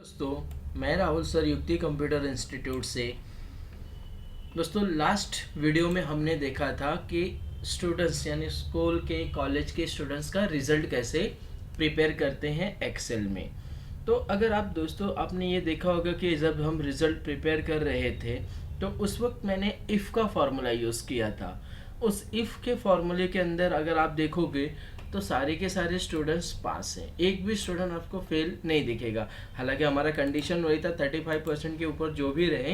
दोस्तों, मैं राहुल सर युक्ति कंप्यूटर इंस्टीट्यूट से। दोस्तों, लास्ट वीडियो में हमने देखा था कि स्टूडेंट्स यानी स्कूल के कॉलेज के स्टूडेंट्स का रिजल्ट कैसे प्रिपेयर करते हैं एक्सेल में। तो अगर आप दोस्तों आपने ये देखा होगा कि जब हम रिजल्ट प्रिपेयर कर रहे थे तो उस वक्त मैंने इफ़ का फॉर्मूला यूज़ किया था। उस इफ़ के फॉर्मूले के अंदर अगर आप देखोगे तो सारे के सारे स्टूडेंट्स पास हैं, एक भी स्टूडेंट आपको फेल नहीं दिखेगा। हालांकि हमारा कंडीशन वही था 35% के ऊपर जो भी रहे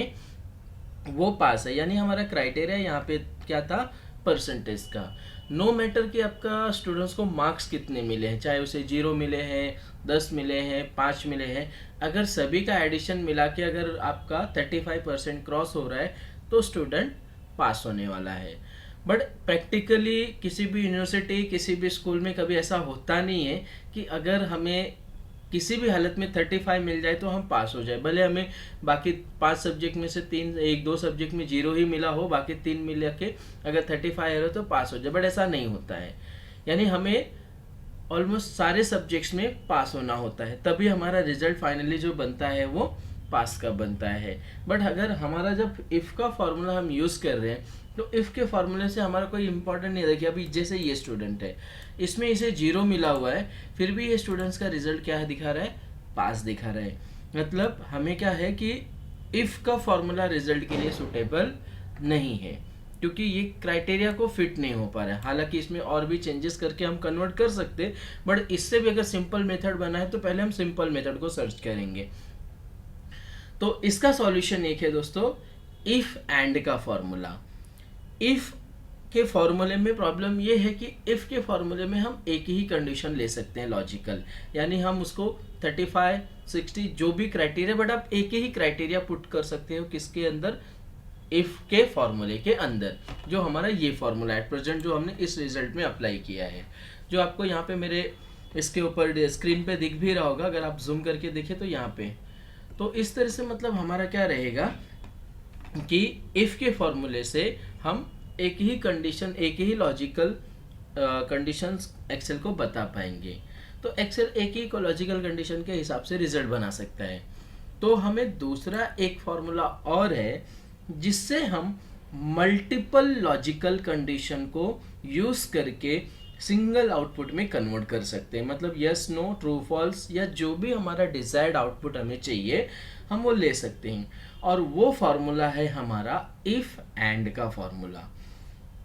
वो पास है, यानी हमारा क्राइटेरिया यहाँ पे क्या था, परसेंटेज का। नो मैटर कि आपका स्टूडेंट्स को मार्क्स कितने मिले हैं, चाहे उसे 0 मिले हैं, 10 मिले हैं, 5 मिले हैं, अगर सभी का एडिशन मिला के अगर आपका 35% क्रॉस हो रहा है तो स्टूडेंट पास होने वाला है। बट प्रैक्टिकली किसी भी यूनिवर्सिटी किसी भी स्कूल में कभी ऐसा होता नहीं है कि अगर हमें किसी भी हालत में 35 मिल जाए तो हम पास हो जाए, भले हमें बाकी 5 सब्जेक्ट में से 1-2 सब्जेक्ट में 0 ही मिला हो, बाकी 3 मिला के अगर 35 हो तो पास हो जाए। बट ऐसा नहीं होता है, यानी हमें ऑलमोस्ट सारे सब्जेक्ट्स में पास होना होता है, तभी हमारा रिजल्ट फाइनली जो बनता है वो पास का बनता है। बट अगर हमारा जब इफ़ का फॉर्मूला हम यूज़ कर रहे हैं तो इफ़ के फॉर्मूले से हमारा कोई इंपॉर्टेंट नहीं है। देखिए अभी जैसे ये स्टूडेंट है, इसमें इसे 0 मिला हुआ है, फिर भी ये स्टूडेंट्स का रिजल्ट क्या है दिखा रहा है, पास दिखा रहा है। मतलब हमें क्या है कि इफ़ का फॉर्मूला रिजल्ट के लिए सुटेबल नहीं है, क्योंकि ये क्राइटेरिया को फिट नहीं हो पा रहा है। हालांकि इसमें और भी चेंजेस करके हम कन्वर्ट कर सकते, बट इससे भी अगर सिंपल मेथड बना है तो पहले हम सिंपल मेथड को सर्च करेंगे। तो इसका सॉल्यूशन एक है दोस्तों, इफ एंड का फॉर्मूला। इफ के फॉर्मूले में प्रॉब्लम ये है कि इफ के फॉर्मूले में हम एक ही कंडीशन ले सकते हैं लॉजिकल, यानी हम उसको 35, 60 जो भी क्राइटेरिया, बट आप एक ही क्राइटेरिया पुट कर सकते हो किसके अंदर, इफ के फॉर्मूले के अंदर, जो हमारा ये फॉर्मूला एट प्रेजेंट जो हमने इस रिजल्ट में अप्लाई किया है, जो आपको यहाँ पे मेरे इसके ऊपर स्क्रीन पे दिख भी रहा होगा, अगर आप जूम करके देखें तो यहाँ पे। तो इस तरह से मतलब हमारा क्या रहेगा कि इफ के फॉर्मूले से हम एक ही कंडीशन, एक ही लॉजिकल कंडीशंस एक्सेल को बता पाएंगे। तो एक्सेल एक ही लॉजिकल कंडीशन के हिसाब से रिजल्ट बना सकता है। तो हमें दूसरा एक फॉर्मूला और है जिससे हम मल्टीपल लॉजिकल कंडीशन को यूज करके सिंगल आउटपुट में कन्वर्ट कर सकते हैं। मतलब यस, नो, ट्रू, फॉल्स या जो भी हमारा डिजायर्ड आउटपुट हमें चाहिए हम वो ले सकते हैं। और वो फॉर्मूला है हमारा इफ एंड का फॉर्मूला।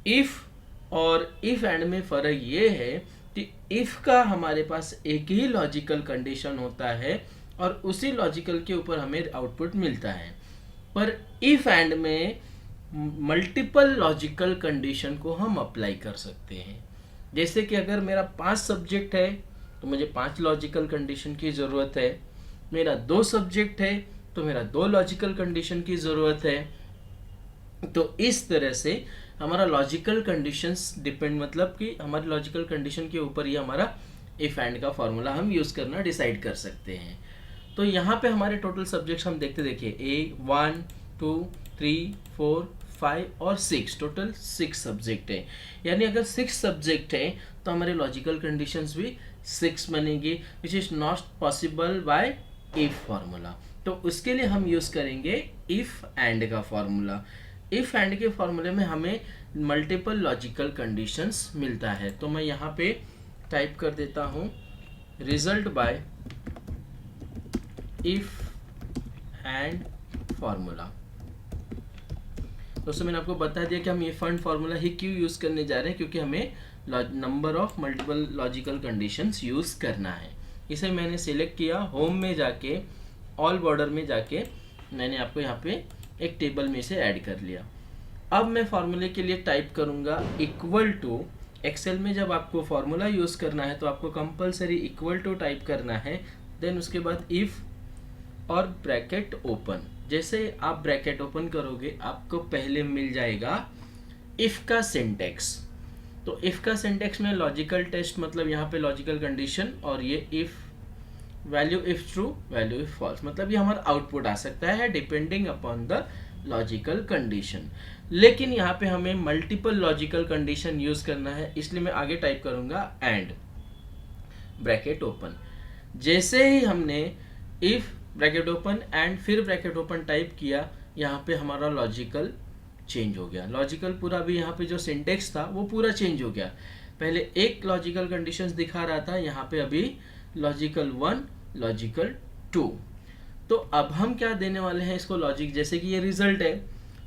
इफ और इफ एंड में फर्क ये है कि इफ का हमारे पास एक ही लॉजिकल कंडीशन होता है और उसी लॉजिकल के ऊपर हमें आउटपुट मिलता है, पर इफ एंड में मल्टीपल लॉजिकल कंडीशन को हम अप्लाई कर सकते हैं। जैसे कि अगर मेरा 5 सब्जेक्ट है तो मुझे 5 लॉजिकल कंडीशन की ज़रूरत है, मेरा 2 सब्जेक्ट है तो मेरा 2 लॉजिकल कंडीशन की ज़रूरत है। तो इस तरह से हमारा लॉजिकल कंडीशंस डिपेंड, मतलब कि हमारी लॉजिकल कंडीशन के ऊपर ही हमारा इफ एंड का फॉर्मूला हम यूज़ करना डिसाइड कर सकते हैं। तो यहाँ पे हमारे टोटल सब्जेक्ट्स हम देखते देखिए 1, 2, 3, 4, 5 और 6, टोटल 6 सब्जेक्ट है। यानी अगर 6 सब्जेक्ट है तो हमारे लॉजिकल कंडीशंस भी 6 बनेंगी, which is not possible by if formula. तो उसके लिए हम यूज करेंगे इफ एंड का फॉर्मूला। इफ एंड के फॉर्मूले में हमें मल्टीपल लॉजिकल कंडीशंस मिलता है। तो मैं यहाँ पे टाइप कर देता हूँ result by if and formula. दोस्तों मैंने आपको बता दिया कि हम इफ एंड फॉर्मूला ही क्यों यूज करने जा रहे हैं, क्योंकि हमें number of multiple logical conditions use करना है। इसे मैंने सिलेक्ट किया, होम में जाके ऑल बॉर्डर में जाके मैंने आपको यहाँ पे एक टेबल में से ऐड कर लिया। अब मैं फॉर्मूले के लिए टाइप करूँगा इक्वल टू। एक्सेल में जब आपको फॉर्मूला यूज़ करना है तो आपको कंपलसरी इक्वल टू टाइप करना है, देन उसके बाद इफ़ और ब्रैकेट ओपन। जैसे आप ब्रैकेट ओपन करोगे आपको पहले मिल जाएगा इफ़ का सिंटेक्स। तो इफ़ का सिंटेक्स में लॉजिकल टेस्ट, मतलब यहाँ पे लॉजिकल कंडीशन, और ये if value if true, value if false, मतलब ये हमारा आउटपुट आ सकता है depending upon the logical condition. लेकिन यहाँ पे हमें मल्टीपल लॉजिकल कंडीशन यूज करना है, इसलिए मैं आगे टाइप करूंगा एंड ब्रैकेट ओपन। जैसे ही हमने इफ ब्रैकेट ओपन एंड फिर ब्रैकेट ओपन टाइप किया, यहाँ पे हमारा लॉजिकल चेंज हो गया। लॉजिकल पूरा भी यहाँ पे जो सिंटेक्स था वो पूरा चेंज हो गया। पहले एक लॉजिकल कंडीशंस दिखा रहा था, यहाँ पे अभी लॉजिकल 1, लॉजिकल 2। तो अब हम क्या देने वाले हैं इसको लॉजिक, जैसे कि ये रिजल्ट है,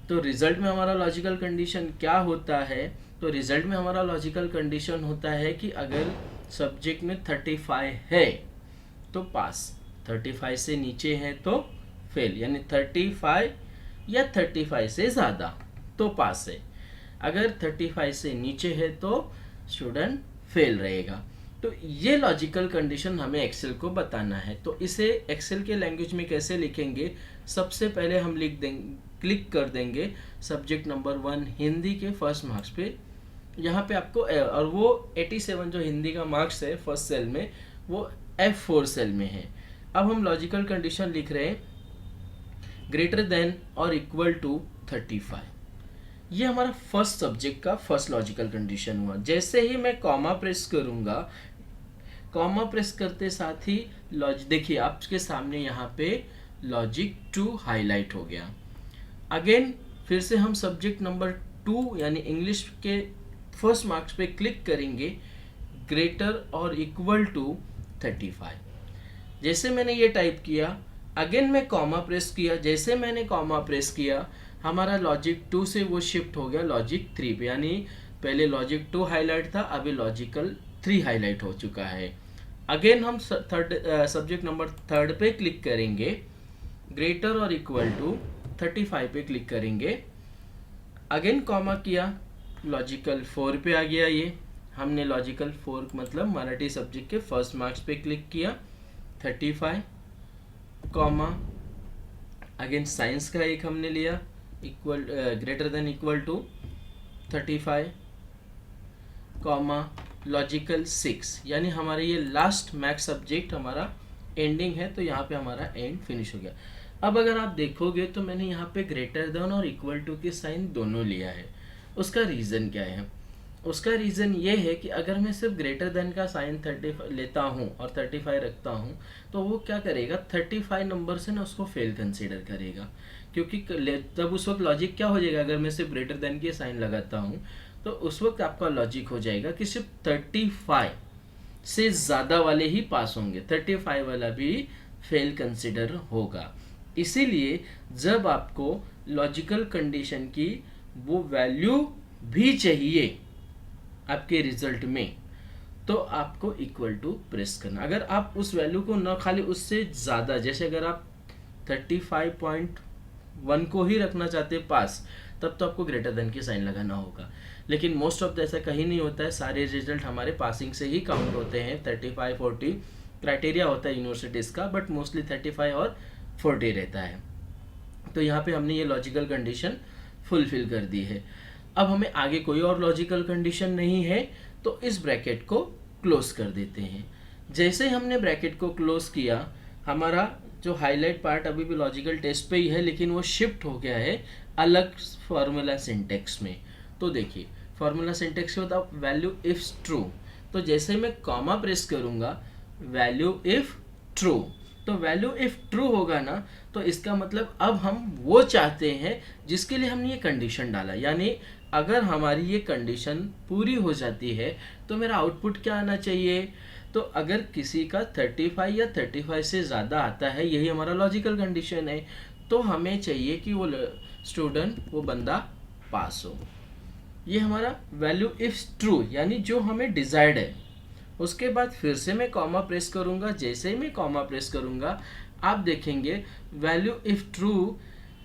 तो रिजल्ट में हमारा लॉजिकल कंडीशन क्या होता है, तो रिजल्ट में हमारा लॉजिकल कंडीशन होता है कि अगर सब्जेक्ट में 35 है तो पास, 35 से नीचे है तो फेल, यानी 35 या 35 से ज़्यादा तो पास है, अगर 35 से नीचे है तो स्टूडेंट फेल रहेगा। तो ये लॉजिकल कंडीशन हमें एक्सेल को बताना है। तो इसे एक्सेल के लैंग्वेज में कैसे लिखेंगे, सबसे पहले हम लिख देंगे, क्लिक कर देंगे सब्जेक्ट नंबर 1 हिंदी के फर्स्ट मार्क्स पे, यहाँ पे आपको और वो 87 जो हिंदी का मार्क्स है फर्स्ट सेल में, वो F4 सेल में है। अब हम लॉजिकल कंडीशन लिख रहे हैं ग्रेटर देन और इक्वल टू 35। ये हमारा फर्स्ट सब्जेक्ट का फर्स्ट लॉजिकल कंडीशन हुआ। जैसे ही मैं कॉमा प्रेस करूंगा, कॉमा प्रेस करते साथ ही देखिए आपके सामने यहाँ पे लॉजिक 2 हाईलाइट हो गया। अगेन फिर से हम सब्जेक्ट नंबर 2 यानी इंग्लिश के फर्स्ट मार्क्स पे क्लिक करेंगे, ग्रेटर और इक्वल टू 35। जैसे मैंने ये टाइप किया, अगेन मैं कॉमा प्रेस किया, जैसे मैंने कॉमा प्रेस किया हमारा लॉजिक 2 से वो शिफ्ट हो गया लॉजिक 3 पे, यानी पहले लॉजिक 2 हाईलाइट था, अभी लॉजिकल 3 हाईलाइट हो चुका है। अगेन हम सब्जेक्ट नंबर 3 पे क्लिक करेंगे, ग्रेटर और इक्वल टू 35 पे क्लिक करेंगे, अगेन कॉमा किया, लॉजिकल 4 पे आ गया। ये हमने लॉजिकल 4 मतलब मराठी सब्जेक्ट के फर्स्ट मार्क्स पे क्लिक किया, 35 कॉमा, अगेन साइंस का एक हमने लिया, equal greater than equal to 35 comma, logical 6, यानी हमारे ये लास्ट मैथ्स सब्जेक्ट हमारा एंडिंग है, तो यहाँ पे हमारा एंड फिनिश हो गया। अब अगर आप देखोगे तो मैंने यहाँ पे ग्रेटर देन और इक्वल टू के साइन दोनों लिया है। उसका रीज़न क्या है, उसका रीज़न ये है कि अगर मैं सिर्फ ग्रेटर देन का साइन 35 लेता हूँ और 35 रखता हूँ तो वो क्या करेगा, 35 नंबर से ना उसको फेल कंसीडर करेगा, क्योंकि तब उस वक्त लॉजिक क्या हो जाएगा, अगर मैं सिर्फ ग्रेटर देन के साइन लगाता हूँ तो उस वक्त आपका लॉजिक हो जाएगा कि सिर्फ 35 से ज़्यादा वाले ही पास होंगे, 35 वाला भी फेल कंसीडर होगा। इसीलिए जब आपको लॉजिकल कंडीशन की वो वैल्यू भी चाहिए आपके रिजल्ट में, तो आपको इक्वल टू प्रेस करना। अगर आप उस वैल्यू को न खाली उससे ज़्यादा, जैसे अगर आप 35.1 को ही रखना चाहते हैं पास, तब तो आपको ग्रेटर देन के साइन लगाना होगा। लेकिन मोस्ट ऑफ द ऐसा कहीं नहीं होता है, सारे रिजल्ट हमारे पासिंग से ही काउंट होते हैं। 35-40 क्राइटेरिया होता है यूनिवर्सिटीज़ का, बट मोस्टली 35 और 40 रहता है। तो यहाँ पे हमने ये लॉजिकल कंडीशन फुलफिल कर दी है। अब हमें आगे कोई और लॉजिकल कंडीशन नहीं है, तो इस ब्रैकेट को क्लोज कर देते हैं। जैसे हमने ब्रैकेट को क्लोज किया, हमारा जो हाईलाइट पार्ट अभी भी लॉजिकल टेस्ट पे ही है, लेकिन वो शिफ्ट हो गया है अलग फार्मूला सिंटेक्स में। तो देखिए फार्मूला सिंटेक्स के बाद वैल्यू इफ ट्रू, तो जैसे मैं कॉमा प्रेस करूंगा वैल्यू इफ ट्रू, तो वैल्यू इफ ट्रू होगा ना, तो इसका मतलब अब हम वो चाहते हैं जिसके लिए हमने ये कंडीशन डाला, यानी अगर हमारी ये कंडीशन पूरी हो जाती है तो मेरा आउटपुट क्या आना चाहिए। तो अगर किसी का 35 या 35 से ज़्यादा आता है, यही हमारा लॉजिकल कंडीशन है, तो हमें चाहिए कि वो स्टूडेंट, वो बंदा पास हो। ये हमारा वैल्यू इफ ट्रू यानी जो हमें डिजायर्ड है। उसके बाद फिर से मैं कॉमा प्रेस करूंगा, जैसे ही मैं कॉमा प्रेस करूंगा आप देखेंगे वैल्यू इफ ट्रू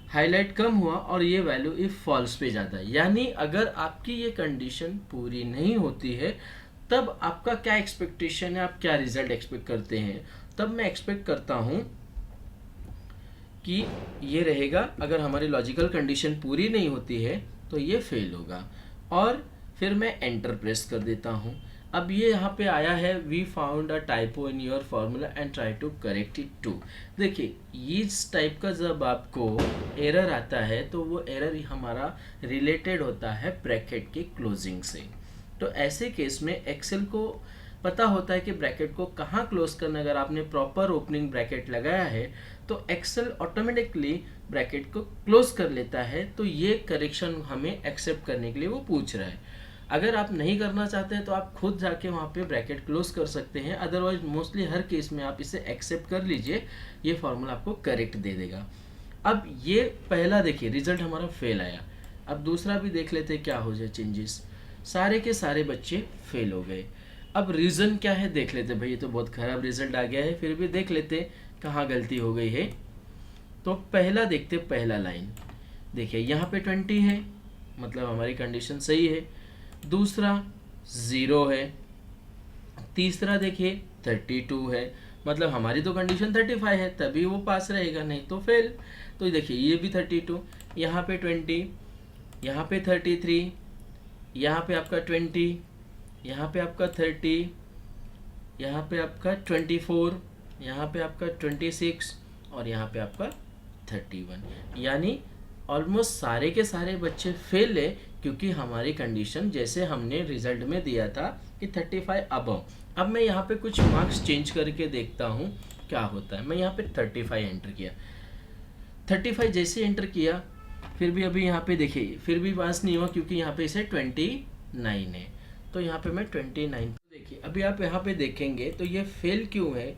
हाईलाइट कम हुआ और ये वैल्यू इफ फॉल्स पे जाता है। यानी अगर आपकी ये कंडीशन पूरी नहीं होती है तब आपका क्या एक्सपेक्टेशन है, आप क्या रिजल्ट एक्सपेक्ट करते हैं। तब मैं एक्सपेक्ट करता हूँ कि ये रहेगा, अगर हमारी लॉजिकल कंडीशन पूरी नहीं होती है तो ये फेल होगा, और फिर मैं एंटर प्रेस कर देता हूँ। अब ये यहाँ पे आया है we found a typo in your formula and try to correct it to. देखिए इस टाइप का जब आपको एरर आता है तो वो एरर हमारा रिलेटेड होता है ब्रैकेट के क्लोजिंग से। तो ऐसे केस में एक्सेल को पता होता है कि ब्रैकेट को कहाँ क्लोज करना। अगर आपने प्रॉपर ओपनिंग ब्रैकेट लगाया है तो एक्सेल ऑटोमेटिकली ब्रैकेट को क्लोज कर लेता है। तो ये करेक्शन हमें एक्सेप्ट करने के लिए वो पूछ रहा है। अगर आप नहीं करना चाहते हैं तो आप खुद जाके वहाँ पे ब्रैकेट क्लोज कर सकते हैं, अदरवाइज मोस्टली हर केस में आप इसे एक्सेप्ट कर लीजिए, ये फॉर्मूला आपको करेक्ट दे देगा। अब ये पहला देखिए रिजल्ट हमारा फेल आया। अब दूसरा भी देख लेते हैं क्या हो जाए चेंजेस। सारे के सारे बच्चे फेल हो गए। अब रीज़न क्या है देख लेते भाई, ये तो बहुत ख़राब रिजल्ट आ गया है, फिर भी देख लेते कहाँ गलती हो गई है। तो पहला देखते, पहला लाइन देखिए यहाँ पे 20 है, मतलब हमारी कंडीशन सही है। दूसरा 0 है। तीसरा देखिए 32 है, मतलब हमारी तो कंडीशन 35 है, तभी वो पास रहेगा, नहीं तो फेल। तो देखिए ये भी 32, यहाँ पे 20, यहाँ पे 33, यहाँ पे आपका 20, यहाँ पे आपका 30, यहाँ पे आपका 24, यहाँ पे आपका 26 और यहाँ पे आपका 31। यानी ऑलमोस्ट सारे के सारे बच्चे फेल है, क्योंकि हमारी कंडीशन जैसे हमने रिजल्ट में दिया था कि 35 अबव। अब मैं यहाँ पे कुछ मार्क्स चेंज करके देखता हूँ क्या होता है। मैं यहाँ पे 35 एंटर किया, 35 जैसे एंटर किया, फिर भी अभी यहाँ पे देखिए फिर भी पास नहीं हुआ, क्योंकि यहाँ पे इसे 29 है। तो यहाँ पे मैं 29, देखिए अभी आप यहाँ पे देखेंगे तो ये फेल क्यों है।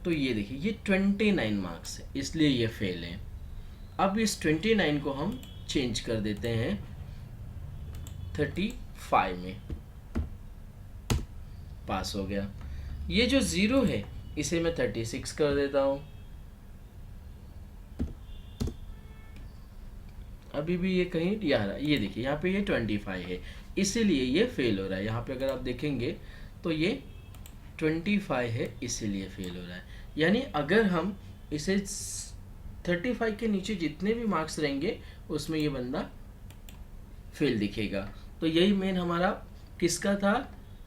तो ये देखिए ये 29 मार्क्स है, इसलिए ये फेल है। अब इस 29 को हम चेंज कर देते हैं 35 में, पास हो गया। ये जो 0 है इसे मैं 36 कर देता हूँ। अभी भी ये कहीं ये देखिए यहाँ पे ये 25 है, इसीलिए ये फेल हो रहा है। यहाँ पे अगर आप देखेंगे तो ये 25 है, इसीलिए फेल हो रहा है। यानी अगर हम इसे 35 के नीचे जितने भी मार्क्स रहेंगे उसमें ये बंदा फेल दिखेगा। तो यही मेन हमारा किसका था,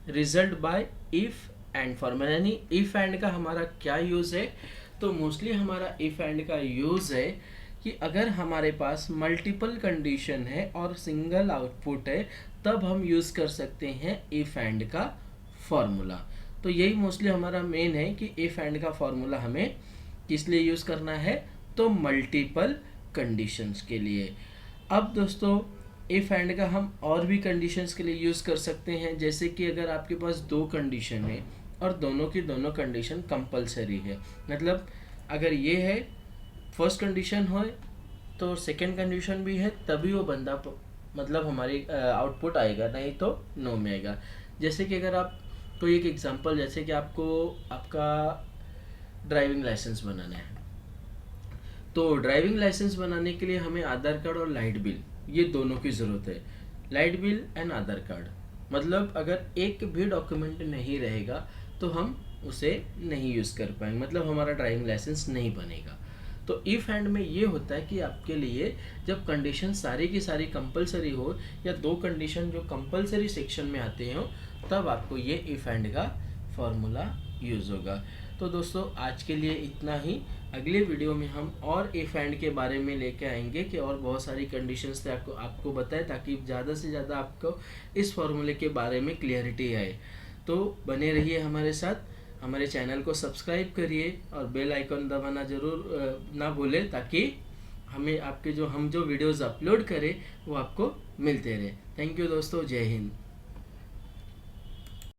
result by if and formula. यानी इफ एंड का हमारा क्या यूज़ है, तो मोस्टली हमारा इफ एंड का यूज़ है कि अगर हमारे पास मल्टीपल कंडीशन है और सिंगल आउटपुट है, तब हम यूज़ कर सकते हैं इफ एंड का फॉर्मूला। तो यही मोस्टली हमारा मेन है कि इफ एंड का फॉर्मूला हमें किस लिए यूज़ करना है, तो मल्टीपल कंडीशंस के लिए। अब दोस्तों इफ एंड का हम और भी कंडीशंस के लिए यूज़ कर सकते हैं, जैसे कि अगर आपके पास 2 कंडीशन है और दोनों की दोनों कंडीशन कंपलसरी है, मतलब अगर ये है फर्स्ट कंडीशन हो तो सेकंड कंडीशन भी है, तभी वो बंदा मतलब हमारी आउटपुट आएगा, नहीं तो नो में आएगा। जैसे कि अगर आप कोई एक एग्जांपल, जैसे कि आपको आपका ड्राइविंग लाइसेंस बनाना है, तो ड्राइविंग लाइसेंस बनाने के लिए हमें आधार कार्ड और लाइट बिल, ये दोनों की ज़रूरत है। Light bill and Aadhaar card, मतलब अगर एक भी डॉक्यूमेंट नहीं रहेगा तो हम उसे नहीं यूज़ कर पाएंगे, मतलब हमारा ड्राइविंग लाइसेंस नहीं बनेगा। तो इफ एंड में ये होता है कि आपके लिए जब कंडीशन सारी की सारी कंपलसरी हो, या 2 कंडीशन जो कंपलसरी सेक्शन में आते हो, तब आपको ये इफ एंड का फॉर्मूला यूज़ होगा। तो दोस्तों आज के लिए इतना ही। अगले वीडियो में हम और इफ एंड के बारे में लेके आएंगे कि और बहुत सारी कंडीशंस थे आपको बताएं, ताकि ज़्यादा से ज़्यादा आपको इस फॉर्मूले के बारे में क्लियरिटी आए। तो बने रहिए हमारे साथ, हमारे चैनल को सब्सक्राइब करिए और बेल आइकन दबाना ज़रूर ना भूलें, ताकि हमें आपके हम जो वीडियोज़ अपलोड करें वो आपको मिलते रहे। थैंक यू दोस्तों, जय हिंद।